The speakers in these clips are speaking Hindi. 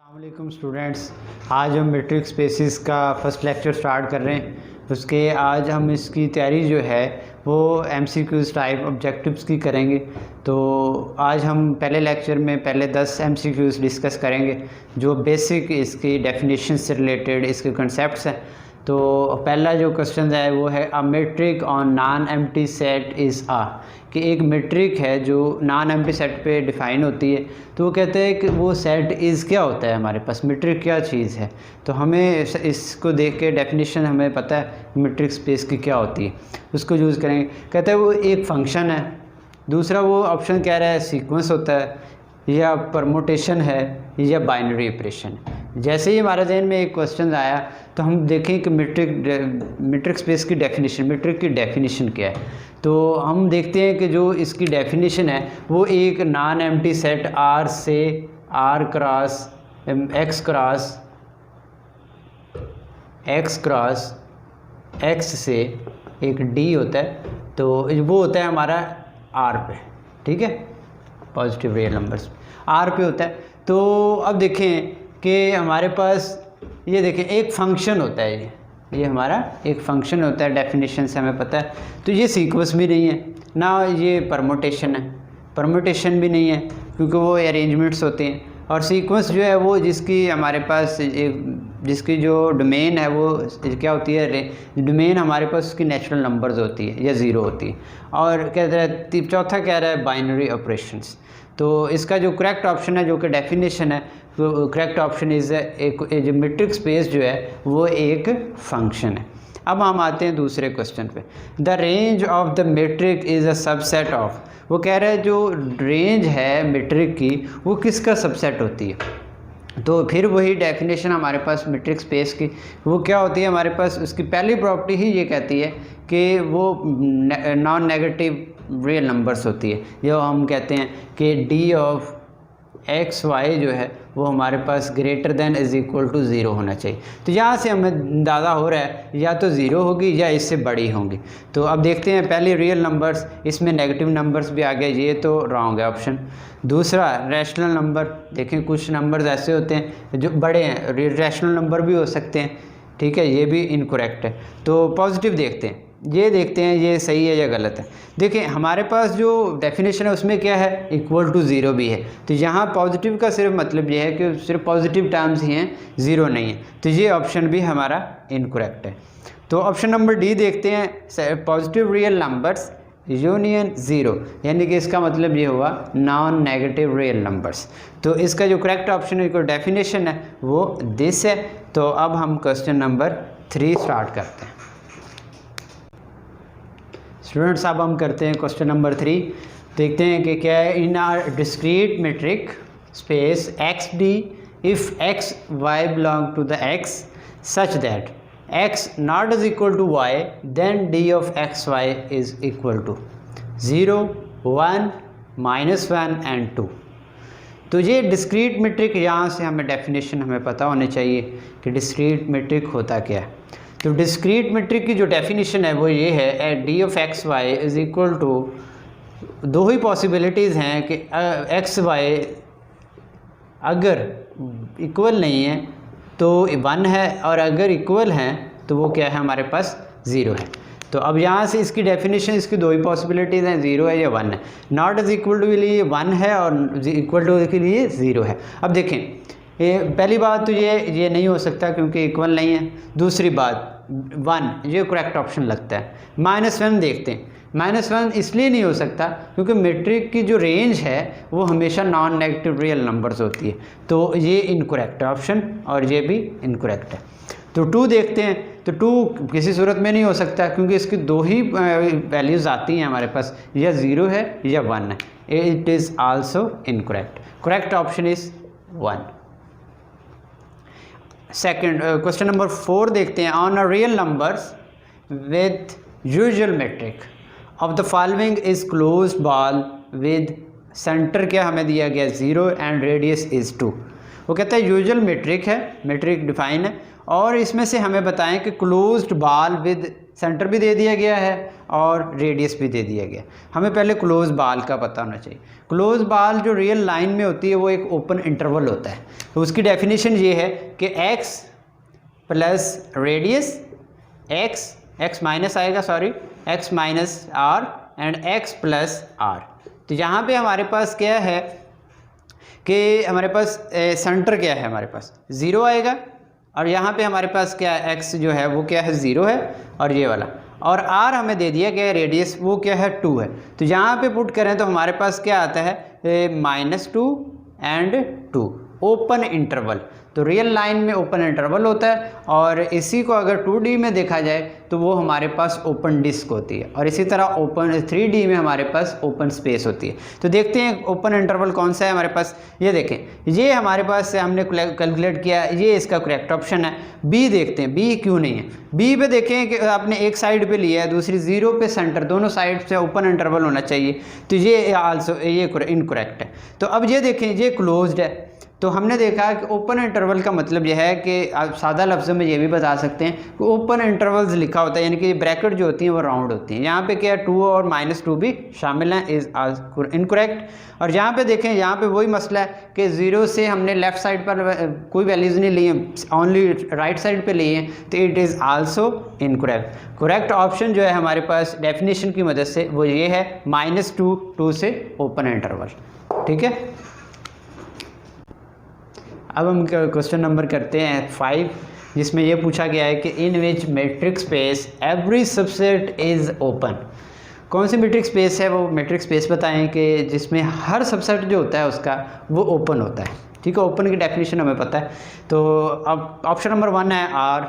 अस्सलामुअलैकुम स्टूडेंट्स, आज हम मैट्रिक्स स्पेसिस का फर्स्ट लेक्चर स्टार्ट कर रहे हैं। उसके आज हम इसकी तैयारी जो है वो एमसीक्यूज़ टाइप ऑब्जेक्टिव्स की करेंगे। तो आज हम पहले लेक्चर में पहले 10 एमसीक्यूज़ डिस्कस करेंगे जो बेसिक इसकी डेफिनेशन से रिलेटेड इसके कंसेप्ट्स हैं। तो पहला जो क्वेश्चन है वो है a metric on non empty set is आ, कि एक मेट्रिक है जो नॉन एम्प्टी सेट पे डिफ़ाइन होती है। तो वो कहते हैं कि वो सेट इज़ क्या होता है, हमारे पास मेट्रिक क्या चीज़ है। तो हमें इसको देख के डेफिनेशन हमें पता है मेट्रिक स्पेस की क्या होती है, उसको यूज़ करेंगे। कहते हैं वो एक फंक्शन है। दूसरा वो ऑप्शन कह रहा है सीक्वेंस होता है या परमुटेशन है या बाइनरी ऑपरेशन। जैसे ही हमारे जहन में एक क्वेश्चन आया तो हम देखें कि मेट्रिक स्पेस की डेफिनेशन, मेट्रिक की डेफिनेशन क्या है। तो हम देखते हैं कि जो इसकी डेफिनेशन है वो एक नॉन एम्प्टी सेट आर से R cross X cross X से एक डी होता है। तो वो होता है हमारा आर पे, ठीक है, पॉजिटिव रियल नंबर्स आर पे होता है। तो अब देखें कि हमारे पास ये देखें एक फंक्शन होता है, ये हमारा एक फंक्शन होता है, डेफिनेशन से हमें पता है। तो ये सीक्वेंस भी नहीं है ना ये परमुटेशन है, परमुटेशन भी नहीं है क्योंकि वो अरेंजमेंट्स होते हैं। और सीक्वेंस जो है वो जिसकी हमारे पास जिसकी जो डोमेन है वो क्या होती है, डोमेन हमारे पास उसकी नेचुरल नंबर्स होती है या ज़ीरो होती है। और कह रहा है चौथा कह रहा है बाइनरी ऑपरेशंस। तो इसका जो करेक्ट ऑप्शन है जो कि डेफिनेशन है, तो करेक्ट ऑप्शन इज़ एक जो मेट्रिक स्पेस जो है वो एक फंक्शन है। अब हम आते हैं दूसरे क्वेश्चन पे। The range of the metric is a subset of, वो कह रहा है जो रेंज है मेट्रिक की वो किसका सबसेट होती है। तो फिर वही डेफिनेशन हमारे पास मेट्रिक स्पेस की वो क्या होती है, हमारे पास उसकी पहली प्रॉपर्टी ही ये कहती है कि वो नॉन नेगेटिव रियल नंबर्स होती है। जो हम कहते हैं कि डी ऑफ एक्स वाई जो है वो हमारे पास greater than is equal to zero होना चाहिए। तो यहाँ से हमें अंदाज़ा हो रहा है या तो ज़ीरो होगी या इससे बड़ी होंगी। तो अब देखते हैं पहले रियल नंबर्स, इसमें नेगेटिव नंबर्स भी आ गए, ये तो रॉन्ग है ऑप्शन। दूसरा रैशनल नंबर, देखें कुछ नंबर्स ऐसे होते हैं जो बड़े हैं, रैशनल नंबर भी हो सकते हैं, ठीक है, ये भी इनकरेक्ट है। तो पॉजिटिव देखते हैं, ये देखते हैं ये सही है या गलत है। देखिए हमारे पास जो डेफिनेशन है उसमें क्या है, इक्वल टू ज़ीरो भी है। तो यहाँ पॉजिटिव का सिर्फ मतलब ये है कि सिर्फ पॉजिटिव टर्म्स ही हैं, ज़ीरो नहीं है। तो ये ऑप्शन भी हमारा इनकरेक्ट है। तो ऑप्शन नंबर डी देखते हैं, positive real numbers union zero, यानी कि इसका मतलब ये हुआ नॉन नेगेटिव रियल नंबर्स। तो इसका जो करेक्ट ऑप्शन है, कोई डेफिनेशन है वो दिस है। तो अब हम क्वेश्चन नंबर 3 स्टार्ट करते हैं। स्टूडेंट्स अब हम करते हैं क्वेश्चन नंबर 3। देखते हैं कि क्या है। In R discrete metric space X D if X Y belong to the X such that X not is equal to Y then D of X Y is equal to 0, 1, -1 and 2। तो ये डिस्क्रीट मेट्रिक, यहाँ से हमें डेफिनेशन हमें पता होनी चाहिए कि डिस्क्रीट मेट्रिक होता क्या है। तो डिस्क्रीट मेट्रिक की जो डेफिनेशन है वो ये है, D of X Y is equal to, दो ही पॉसिबिलिटीज़ हैं कि एक्स वाई अगर इक्वल नहीं है तो 1 है, और अगर इक्वल हैं तो वो क्या है, हमारे पास 0 है। तो अब यहाँ से इसकी डेफिनेशन, इसकी दो ही पॉसिबिलिटीज़ हैं, 0 है या 1 है। नॉट इज़ इक्वल टू के लिए 1 है और इक्वल टू के लिए 0 है। अब देखें, ये पहली बात तो ये नहीं हो सकता क्योंकि इक्वल नहीं है। दूसरी बात 1, ये करेक्ट ऑप्शन लगता है। -1 देखते हैं, -1 इसलिए नहीं हो सकता क्योंकि मेट्रिक की जो रेंज है वो हमेशा नॉन नेगेटिव रियल नंबर्स होती है। तो ये इनकरेक्ट है ऑप्शन, और ये भी इनकरेक्ट है। तो 2 देखते हैं, तो 2 किसी सूरत में नहीं हो सकता क्योंकि इसकी दो ही वैल्यूज़ आती हैं हमारे पास, या 0 है या 1 है। It is also incorrect. Correct option is 1। Second question number 4 देखते हैं। On a real numbers with usual metric of the following is closed ball with center क्या हमें दिया गया 0 एंड रेडियस इज़ 2। वो कहता है यूजुअल मेट्रिक है, मेट्रिक डिफाइन है, और इसमें से हमें बताएं कि क्लोज्ड बॉल विद सेंटर भी दे दिया गया है और रेडियस भी दे दिया गया। हमें पहले क्लोज बाल का पता होना चाहिए। क्लोज बाल जो रियल लाइन में होती है वो एक ओपन इंटरवल होता है। तो उसकी डेफिनेशन ये है कि x plus radius x minus आएगा, sorry x minus R and x plus R. तो यहाँ पे हमारे पास क्या है कि हमारे पास सेंटर क्या है, हमारे पास 0 आएगा और यहाँ पे हमारे पास क्या है x जो है वो क्या है 0 है और ये वाला, और r हमें दे दिया गया रेडियस वो क्या है 2 है। तो यहाँ पे पुट करें तो हमारे पास क्या आता है -2 एंड 2 ओपन इंटरवल। तो रियल लाइन में ओपन इंटरवल होता है और इसी को अगर 2D में देखा जाए तो वो हमारे पास ओपन डिस्क होती है और इसी तरह ओपन 3D में हमारे पास ओपन स्पेस होती है। तो देखते हैं ओपन इंटरवल कौन सा है हमारे पास। ये देखें, ये हमारे पास हमने कैलकुलेट किया, ये इसका करेक्ट ऑप्शन है। बी देखते हैं, बी क्यों नहीं है। बी पे देखें कि आपने एक साइड पे लिया है, दूसरी 0 पे सेंटर, दोनों साइड से ओपन इंटरवल होना चाहिए। तो ये आल्सो ये इनकरेक्ट है। तो अब ये देखें, ये क्लोज्ड है। तो हमने देखा कि ओपन इंटरवल का मतलब यह है कि आप सादा लफ्ज़ों में ये भी बता सकते हैं कि ओपन इंटरवल्स लिखा होता है, यानी कि ब्रैकेट जो होती हैं वो राउंड होती हैं। यहाँ पे क्या 2 और -2 भी शामिल हैं, इज़ इनकरेक्ट। और यहाँ पे देखें, यहाँ पे वही मसला है कि 0 से हमने लेफ़्ट साइड पर कोई वैल्यूज़ नहीं ली हैं, ओनली राइट साइड पर लिए हैं, तो it is also incorrect. Correct option जो है हमारे पास डेफिनेशन की मदद से वो ये है -2 से ओपन इंटरवल। ठीक है, अब हम क्वेश्चन नंबर करते हैं 5, जिसमें यह पूछा गया है कि in which metric space every subset is open. कौन सी मैट्रिक स्पेस है, वो मैट्रिक स्पेस बताएं कि जिसमें हर सबसेट जो होता है उसका वो ओपन होता है। ठीक है, ओपन की डेफिनेशन हमें पता है। तो अब ऑप्शन नंबर 1 है R,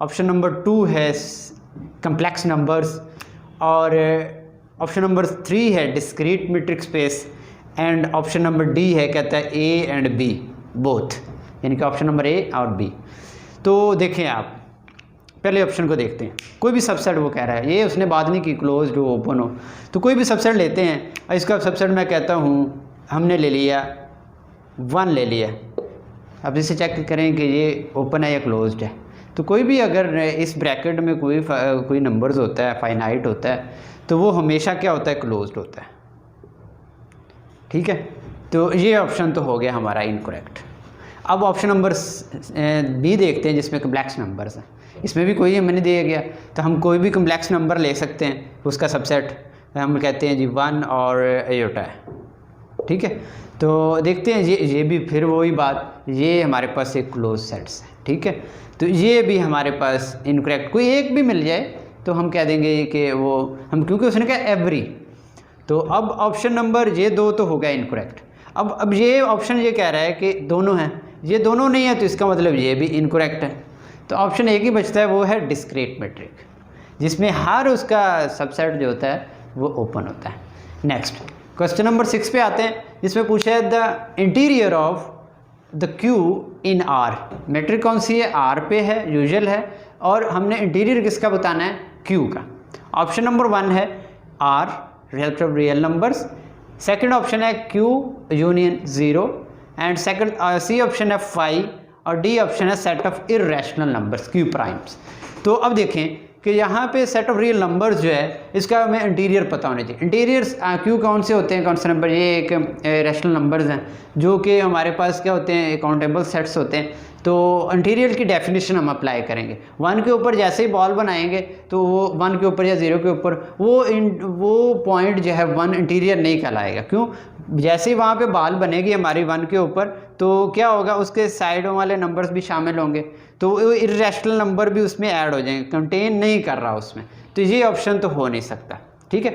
ऑप्शन नंबर 2 है कम्प्लेक्स नंबर्स, और ऑप्शन नंबर 3 है discrete matric space, and option number D है कहता है A एंड B बोथ, यानी कि ऑप्शन नंबर A और B। तो देखें, आप पहले ऑप्शन को देखते हैं। कोई भी सबसेट वो कह रहा है, ये उसने बात नहीं की क्लोज हो ओपन हो, तो कोई भी सबसेट लेते हैं। इसका सबसेट मैं कहता हूँ हमने ले लिया 1 ले लिया। अब इसे चेक करें कि ये ओपन है या क्लोज्ड है। तो कोई भी अगर इस ब्रैकेट में कोई नंबर्स होता है, फाइनाइट होता है, तो वो हमेशा क्या होता है, क्लोज्ड होता है। ठीक है, तो ये ऑप्शन तो हो गया हमारा इनकरेक्ट। अब ऑप्शन नंबर B देखते हैं, जिसमें कम्प्लेक्स नंबर्स हैं। इसमें भी कोई हमें नहीं दिया गया, तो हम कोई भी कम्प्लेक्स नंबर ले सकते हैं, उसका सबसेट हम कहते हैं जी 1 और एयोटा है। ठीक है, तो देखते हैं ये भी फिर वही बात, ये हमारे पास एक क्लोज सेट्स है। ठीक है, तो ये भी हमारे पास इनकरेक्ट, कोई एक भी मिल जाए तो हम कह देंगे कि वो हम, क्योंकि उसने कहा एवरी। तो अब ऑप्शन नंबर ये 2 तो हो गया इनकरेक्ट। अब ये ऑप्शन ये कह रहा है कि दोनों हैं, ये दोनों नहीं है, तो इसका मतलब ये भी इनकरेक्ट है। तो ऑप्शन एक ही बचता है, वो है डिस्क्रीट मैट्रिक, जिसमें हर उसका सबसेट जो होता है वो ओपन होता है। नेक्स्ट क्वेश्चन नंबर 6 पे आते हैं, जिसमें पूछा है the interior of the Q in R। Metric कौन सी है, R पे है, यूजुअल है, और हमने इंटीरियर किसका बताना है, Q का। ऑप्शन नंबर 1 है R real numbers, second option है Q union 0, and second C option है 5, और D ऑप्शन है set of irrational numbers Q primes. तो अब देखें कि यहाँ पे सेट ऑफ रियल नंबर्स जो है, इसका हमें इंटीरियर पता होना चाहिए। इंटीरियर्स Q कौन से होते हैं, कौन से नंबर, ये एक रैशनल नंबर्स हैं जो कि हमारे पास क्या होते हैं, काउंटेबल सेट्स होते हैं। तो इंटीरियर की डेफिनेशन हम अप्लाई करेंगे। 1 के ऊपर जैसे ही बॉल बनाएंगे तो वो 1 के ऊपर या 0 के ऊपर वो पॉइंट जो है 1 इंटीरियर नहीं कहलाएगा। क्यों, जैसे ही वहाँ पे बॉल बनेगी हमारी 1 के ऊपर, तो क्या होगा, उसके साइडों वाले नंबर्स भी शामिल होंगे, तो वो इर्रेशनल नंबर भी उसमें ऐड हो जाएंगे, कंटेन नहीं कर रहा उसमें। तो ये ऑप्शन तो हो नहीं सकता। ठीक है,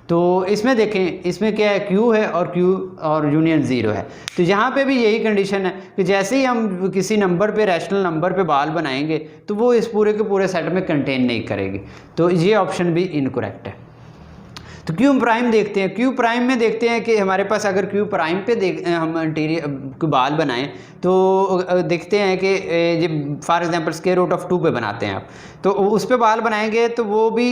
तो इसमें देखें, इसमें क्या है, Q है और Q और यूनियन 0 है। तो यहाँ पे भी यही कंडीशन है कि जैसे ही हम किसी नंबर पे, रैशनल नंबर पे बॉल बनाएंगे, तो वो इस पूरे के पूरे सेट में कंटेन नहीं करेगी। तो ये ऑप्शन भी इनकरेक्ट है। तो Q प्राइम देखते हैं। Q प्राइम में देखते हैं कि हमारे पास अगर Q प्राइम पे हम इंटीरियर को बाल बनाएं, तो देखते हैं कि ये for example square root of 2 पे बनाते हैं आप, तो उस पे बाल बनाएंगे तो वो भी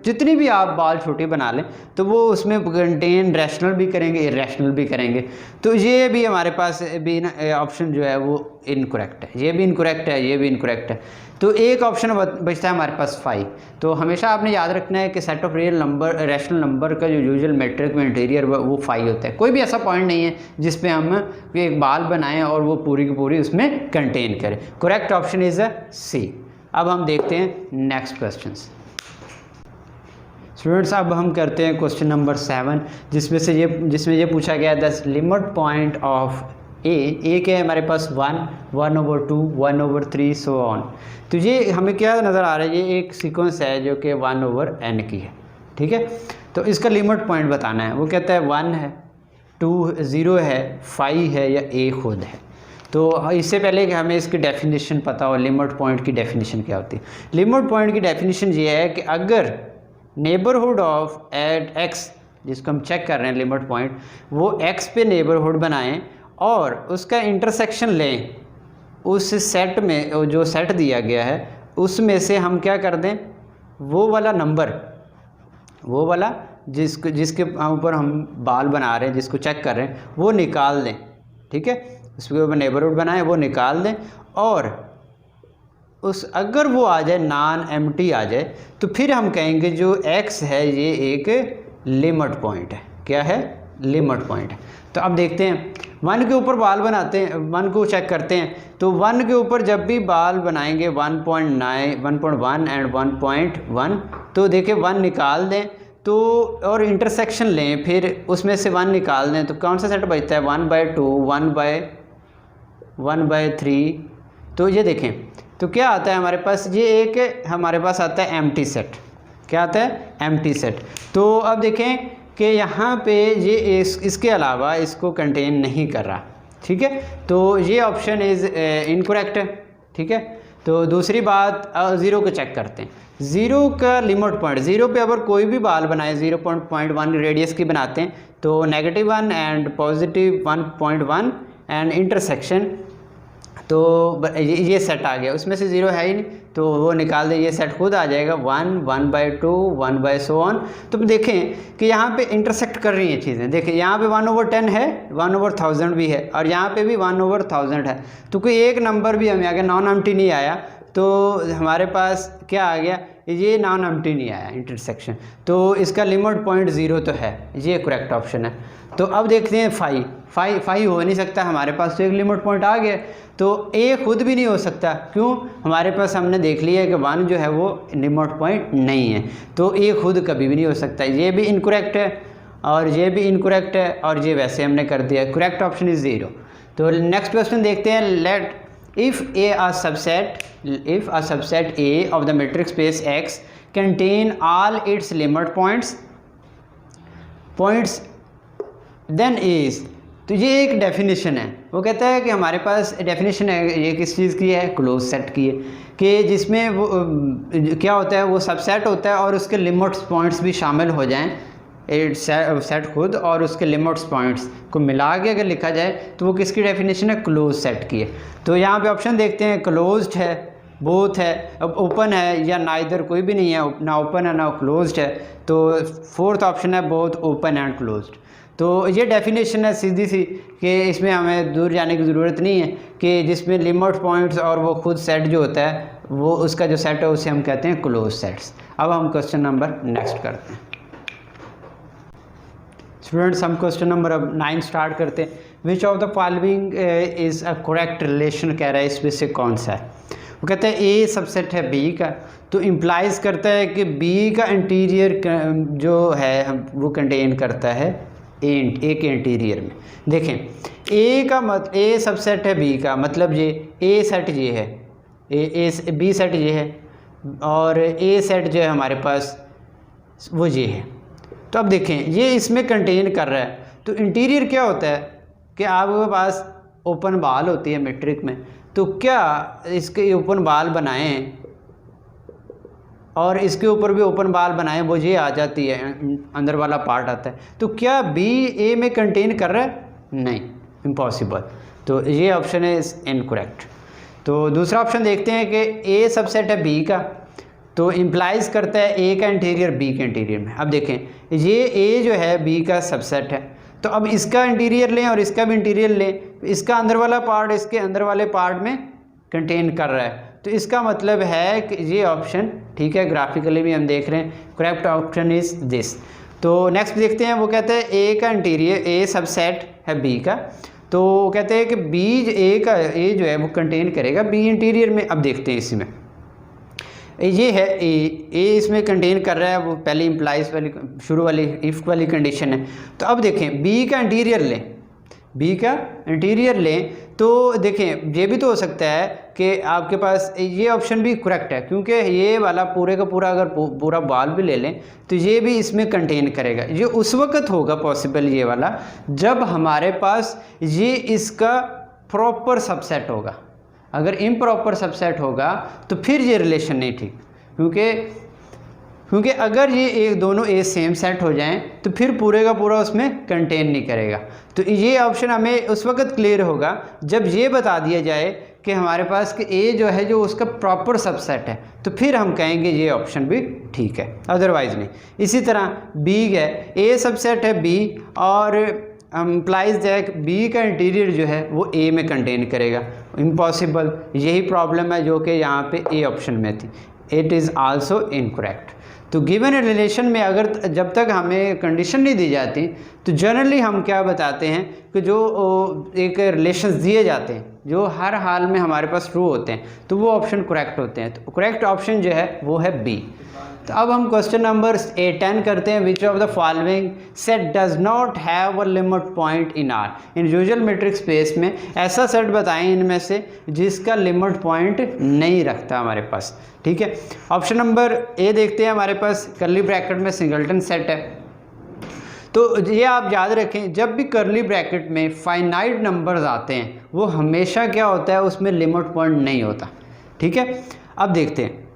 जितनी भी आप बाल छोटी बना लें तो वो उसमें कंटेन रैशनल भी करेंगे, इर्रेशनल भी करेंगे। तो ये भी हमारे पास भी ऑप्शन जो है वो इनकरेक्ट है, ये भी इनकरेक्ट है, ये भी इनकरेक्ट है। तो एक ऑप्शन बचता है हमारे पास 5। तो हमेशा आपने याद रखना है कि set of real number rational number का जो यूजुअल मैट्रिक में इंटीरियर वो 5 होता है। कोई भी ऐसा पॉइंट नहीं है जिस पे हम एक बाल बनाएं और वो पूरी की पूरी उसमें कंटेन करें। करेक्ट ऑप्शन इज़ अ सी। अब हम देखते हैं नेक्स्ट क्वेश्चन। स्टूडेंट्स अब हम करते हैं क्वेश्चन नंबर 7, जिसमें ये पूछा गया है द लिमिट पॉइंट ऑफ ए क्या है हमारे पास 1, 1/2, 1/3 सो ऑन। तो ये हमें क्या नज़र आ रहा है, ये एक सीक्वेंस है जो कि 1/n की है, ठीक है। तो इसका लिमिट पॉइंट बताना है। वो कहता है 1 है, 2 0 है, 5 है या a खुद है। तो इससे पहले कि हमें इसकी डेफिनेशन पता हो, लिमिट पॉइंट की डेफिनेशन क्या होती है। लिमिट पॉइंट की डेफिनेशन ये है कि अगर नेबरहुड ऑफ एट x, जिसको हम चेक कर रहे हैं लिमिट पॉइंट, वो x पे नेबरहुड बनाएं और उसका इंटरसेक्शन लें उस सेट में, जो सेट दिया गया है उसमें से हम क्या कर दें, वो वाला नंबर, वो वाला जिसके ऊपर हम बाल बना रहे हैं, जिसको चेक कर रहे हैं, वो निकाल दें, ठीक है। उसके ऊपर नेबरहुड बनाएं, वो निकाल दें और अगर वो आ जाए नॉन एम्प्टी आ जाए, तो फिर हम कहेंगे जो x है ये एक लिमिट पॉइंट है। क्या है? लिमिट पॉइंट है। तो अब देखते हैं 1 के ऊपर बाल बनाते हैं, 1 को चेक करते हैं। तो 1 के ऊपर जब भी बाल बनाएंगे 1.9, 1.1 एंड 1.1, तो देखिए 1 निकाल दें तो और इंटरसेक्शन लें, फिर उसमें से 1 निकाल दें तो कौन सा सेट बचता है? 1/2, 1/3। तो ये देखें तो क्या आता है हमारे पास, ये एक हमारे पास आता है एम्प्टी सेट। क्या आता है? Empty set. तो अब देखें कि यहाँ पे ये इसके अलावा इसको कंटेन नहीं कर रहा, ठीक है। तो ये ऑप्शन इज़ इनकरेक्ट है, ठीक है। तो दूसरी बात 0 को चेक करते हैं। 0 का लिमिट पॉइंट, 0 पे अगर कोई भी बाल बनाए 0.1 रेडियस की बनाते हैं तो -1 एंड +1.1 एंड इंटरसेक्शन, तो ये सेट आ गया, उसमें से 0 है ही नहीं तो वो निकाल दें, ये सेट खुद आ जाएगा 1, 1/2, 1/so। तो देखें कि यहाँ पे इंटरसेक्ट कर रही हैं चीज़ें। देखिए यहाँ पे 1/10 है, 1/1000 भी है और यहाँ पे भी 1/1000 है। तो कोई एक नंबर भी हमें आ गया, नॉन एम्प्टी नहीं आया, तो हमारे पास क्या आ गया, ये नॉन एम्प्टी नहीं आया इंटरसेक्शन। तो इसका लिमिट पॉइंट 0 तो है, ये करेक्ट ऑप्शन है। तो अब देखते हैं 5 हो नहीं सकता हमारे पास, तो एक लिमिट पॉइंट आ गया। तो ए खुद भी नहीं हो सकता, क्यों? हमारे पास हमने देख लिया है कि 1 जो है वो लिमिट पॉइंट नहीं है, तो ए खुद कभी भी नहीं हो सकता। ये भी इनकरेक्ट है और ये भी इनकरेक्ट है और ये वैसे हमने कर दिया। Correct option is 0। तो नेक्स्ट क्वेश्चन देखते हैं। Let if a subset A of the metric space X contain all its limit points then is। तो ये एक डेफिनेशन है। वो कहता है कि हमारे पास डेफिनेशन है, ये किस चीज़ की है? क्लोज सेट की है, कि जिसमें वो क्या होता है, वो सबसेट होता है और उसके लिमिट्स पॉइंट्स भी शामिल हो जाएं, सेट खुद और उसके लिमिट्स पॉइंट्स को मिला के अगर लिखा जाए तो वो किसकी डेफिनेशन है? क्लोज सेट की है। तो यहाँ पे ऑप्शन देखते हैं, क्लोज्ड है, बोथ है, अब ओपन है या नाइदर, कोई भी नहीं है, ना ओपन है ना क्लोज्ड है। तो 4th ऑप्शन है बोथ ओपन एंड क्लोज्ड। तो ये डेफिनेशन है सीधी सी, कि इसमें हमें दूर जाने की ज़रूरत नहीं है, कि जिसमें लिमिट पॉइंट्स और वो खुद सेट जो होता है, वो उसका जो सेट है उसे हम कहते हैं क्लोज सेट्स। अब हम क्वेश्चन नंबर नेक्स्ट करते हैं। स्टूडेंट्स हम क्वेश्चन नंबर अब 9 स्टार्ट करते हैं। Which of the following is a correct relation कह रहा है, इसमें से कौन सा है? वो कहते हैं ए सबसेट है बी का, तो इम्प्लाइज़ करता है कि बी का इंटीरियर जो है वो कंटेन करता है ए के इंटीरियर में। देखें ए सबसेट है बी का, मतलब ये ए सेट ये है, बी सेट ये है और ए सेट जो है हमारे पास वो ये है। तो अब देखें ये इसमें कंटेन कर रहा है, तो इंटीरियर क्या होता है कि आपके पास ओपन बाल होती है मैट्रिक में, तो क्या इसके ओपन बाल बनाएं और इसके ऊपर भी ओपन बाल बनाएं, वो ये आ जाती है, अंदर वाला पार्ट आता है। तो क्या बी ए में कंटेन कर रहा है? नहीं, इम्पॉसिबल। तो ये ऑप्शन है इनकरेक्ट। तो दूसरा ऑप्शन देखते हैं कि ए सबसेट है बी का, तो इम्प्लाइज़ करता है ए का इंटीरियर बी के इंटीरियर में। अब देखें ये ए जो है बी का सबसेट है, तो अब इसका इंटीरियर लें और इसका भी इंटीरियर लें इसका अंदर वाला पार्ट इसके अंदर वाले पार्ट में कंटेन कर रहा है, तो इसका मतलब है कि ये ऑप्शन ठीक है, ग्राफिकली भी हम देख रहे हैं, करेक्ट ऑप्शन इज दिस। तो नेक्स्ट देखते हैं, वो कहते हैं ए का इंटीरियर, ए सबसेट है बी का, तो कहते हैं कि बी ए का ए जो है वो कंटेन करेगा बी इंटीरियर में। अब देखते हैं इसमें ये है ए इसमें कंटेन कर रहा है, वो पहले इम्प्लाइज वाली शुरू वाली इफ़ वाली कंडीशन है। तो अब देखें बी का इंटीरियर लें, बी का इंटीरियर लें तो देखें ये भी तो हो सकता है कि आपके पास ये ऑप्शन भी करेक्ट है, क्योंकि ये वाला पूरे का पूरा अगर पूरा बॉल भी ले लें तो ये भी इसमें कंटेन करेगा। ये उस वक्त होगा पॉसिबल ये वाला जब हमारे पास ये इसका प्रॉपर सबसेट होगा। अगर इम्प्रॉपर सबसेट होगा तो फिर ये रिलेशन नहीं ठीक, क्योंकि अगर ये एक दोनों ए सेम सेट हो जाएं तो फिर पूरे का पूरा उसमें कंटेन नहीं करेगा। तो ये ऑप्शन हमें उस वक्त क्लियर होगा जब ये बता दिया जाए कि हमारे पास कि ए जो है जो उसका प्रॉपर सबसेट है, तो फिर हम कहेंगे ये ऑप्शन भी ठीक है, अदरवाइज़ नहीं। इसी तरह बी है, ए सबसेट है बी और इम्प्लाइज दैट बी का इंटीरियर जो है वो ए में कंटेन करेगा। इम्पॉसिबल, यही प्रॉब्लम है जो कि यहाँ पे ए ऑप्शन में थी। It is also incorrect. तो गिवन रिलेशन में अगर जब तक हमें कंडीशन नहीं दी जाती तो जनरली हम क्या बताते हैं कि जो एक रिलेशंस दिए जाते हैं जो हर हाल में हमारे पास ट्रू होते हैं तो वो ऑप्शन करेक्ट होते हैं। तो करेक्ट ऑप्शन जो है वो है बी। तो अब हम क्वेश्चन नंबर 10 करते हैं। Which of the following set does not have a limit point in are. In usual metric space में ऐसा सेट बताएं इनमें से जिसका लिमिट पॉइंट नहीं रखता हमारे पास, ठीक है। ऑप्शन नंबर ए देखते हैं, हमारे पास कर्ली ब्रैकेट में सिंगलटन सेट है। तो ये आप याद रखें, जब भी कर्ली ब्रैकेट में फाइनाइट नंबर्स आते हैं वो हमेशा क्या होता है, उसमें लिमिट पॉइंट नहीं होता, ठीक है। अब देखते हैं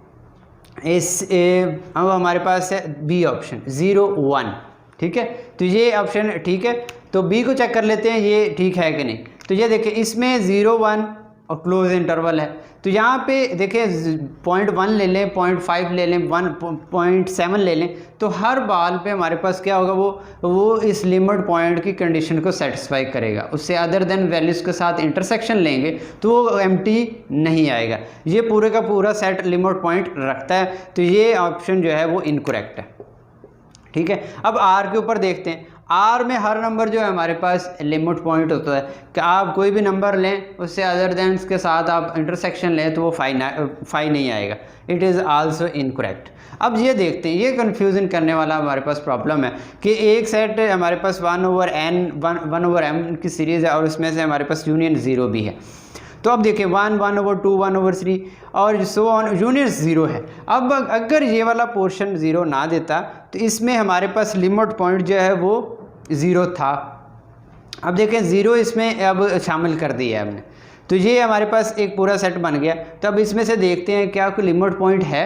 अब हमारे पास है बी ऑप्शन 0 1, ठीक है। तो ये ऑप्शन ठीक है, तो बी को चेक कर लेते हैं ये ठीक है कि नहीं। तो ये देखिए इसमें 0 1 और क्लोज इंटरवल है, तो यहाँ पे देखिए 0.1 ले लें, 0.5 ले लें, 1.7 ले लें, तो हर बाल पे हमारे पास क्या होगा, वो इस लिमिट पॉइंट की कंडीशन को सेटिस्फाई करेगा। उससे अदर देन वैल्यूज के साथ इंटरसेक्शन लेंगे तो वो एम्प्टी नहीं आएगा। ये पूरे का पूरा सेट लिमिट पॉइंट रखता है, तो ये ऑप्शन जो है वो इनकरेक्ट है, ठीक है। अब आर के ऊपर देखते हैं। आर में हर नंबर जो है हमारे पास लिमिट पॉइंट होता है कि आप कोई भी नंबर लें उससे अदर देन के साथ आप इंटरसेक्शन लें तो वो फाई नहीं आएगा। It is also incorrect. अब ये देखते हैं, ये कन्फ्यूज़न करने वाला हमारे पास प्रॉब्लम है कि एक सेट हमारे पास 1/m की सीरीज़ है और उसमें से हमारे पास यूनियन 0 भी है। तो अब देखिए 1 1/2 1/3 और सो ऑन यूनियन 0 है। अब अगर ये वाला पोर्शन 0 ना देता तो इसमें हमारे पास लिमिट पॉइंट जो है वो 0 था। अब देखें 0 इसमें अब शामिल कर दिया है हमने, तो ये हमारे पास एक पूरा सेट बन गया। तो अब इसमें से देखते हैं क्या कोई लिमिट पॉइंट है।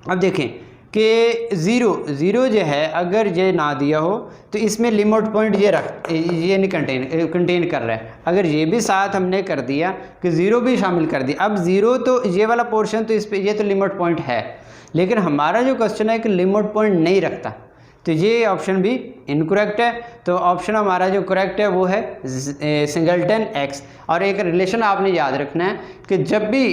अब देखें कि 0 जो है अगर ये ना दिया हो तो इसमें लिमिट पॉइंट ये नहीं कंटेन कर रहा है। अगर ये भी साथ हमने कर दिया कि 0 भी शामिल कर दिया, अब 0 तो ये वाला पोर्शन तो इस पे ये तो लिमिट पॉइंट है, लेकिन हमारा जो क्वेश्चन है कि लिमिट पॉइंट नहीं रखता, तो ये ऑप्शन भी इनकरेक्ट है। तो ऑप्शन हमारा जो करेक्ट है वो है सिंगलटन एक्स। और एक रिलेशन आपने याद रखना है कि जब भी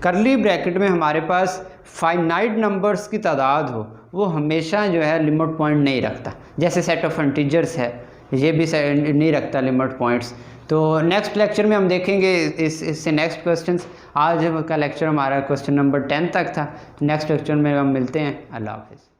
कर्ली ब्रैकेट में हमारे पास फाइनाइट नंबर्स की तादाद हो वो हमेशा जो है लिमिट पॉइंट नहीं रखता। जैसे सेट ऑफ इंटीजर्स है, ये भी नहीं रखता लिमिट पॉइंट्स। तो नेक्स्ट लेक्चर में हम देखेंगे इससे नेक्स्ट क्वेश्चंस। आज का लेक्चर हमारा क्वेश्चन नंबर 10 तक था। नेक्स्ट लेक्चर में हम मिलते हैं। अल्लाह हाफिज़।